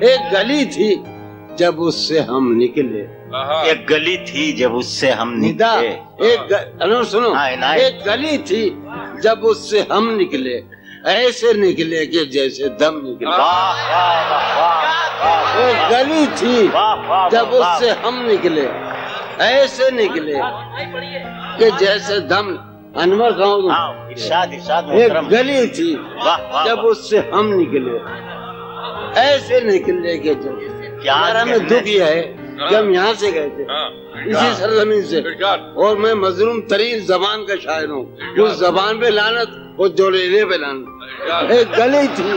ایک گلی تھی جب اس سے ہم نکلے، ایک گلی تھی جب اس سے ہم نکلے، سنو، ایک گلی تھی جب اس سے ہم نکلے، ایسے نکلے کہ جیسے دم نکلے۔ ایک گلی تھی جب اس سے ہم نکلے، ایسے نکلے کہ جیسے دم۔ انور کہوں، ایک گلی تھی جب اس سے ہم نکلے، ایسے نکلے کہ ہمیں دکھ یہ ہے کہ ہم یہاں سے گئے تھے، اسی سرزمین سے، اور میں مظلوم ترین زبان کا شاعر ہوں، اس زبان پہ لعنت اور جوڑینے پہ لعنت۔ ایک گلی تھی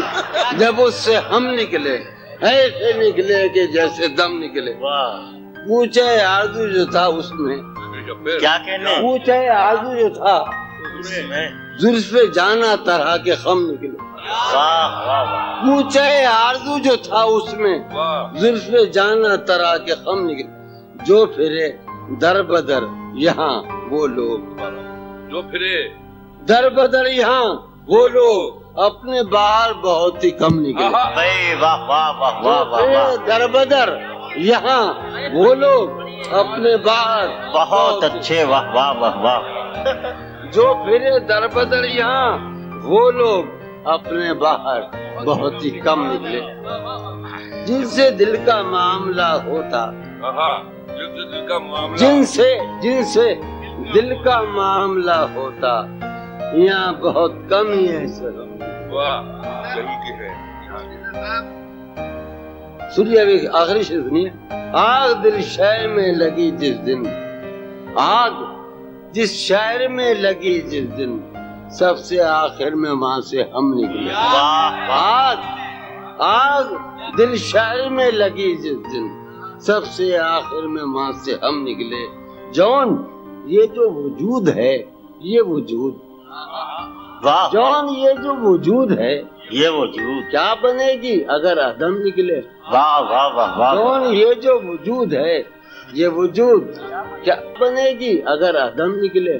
جب اس سے ہم نکلے، ایسے نکلے کہ جیسے دم نکلے۔ پوچھے آرزو جو تھا اس میں، کیا کہنے؟ پوچھے آرزو جو تھا زلف جانا طرح کے خم نکلے۔ پوچھے آرزو جو تھا اس میں زلف جانا طرح کے خم نکلے۔ جو پھرے در بدر یہاں وہ لوگ، جو پھرے در بدر یہاں وہ لوگ اپنے باہر بہت ہی کم نکلے۔ در بدر یہاں وہ لوگ اپنے باہر بہت اچھے، واہ واہ واہ واہ۔ جو پھرے در بدر یہاں وہ لوگ اپنے باہر بہت ہی کم نکلے۔ جن سے دل کا معاملہ ہوتا، جن سے دل کا معاملہ ہوتا، یہاں بہت کم ہی ہے سر۔ سنیے ابھی آخری شعر سنیے۔ آگ دل شہر میں لگی جس دن، آگ جس شہر میں لگی جس دن، سب سے آخر میں وہاں سے ہم نکلے۔ آگ دل شہر میں لگی جس دن، سب سے آخر میں وہاں سے ہم نکلے۔ جون یہ جو وجود ہے، یہ وجود، جون یہ جو وجود ہے، یہ وجود کیا بنے گی اگر عدم نکلے۔ واہ واہ واہ واہ۔ جون یہ جو وجود ہے، یہ وجود کیا بنے گی اگر عدم نکلے۔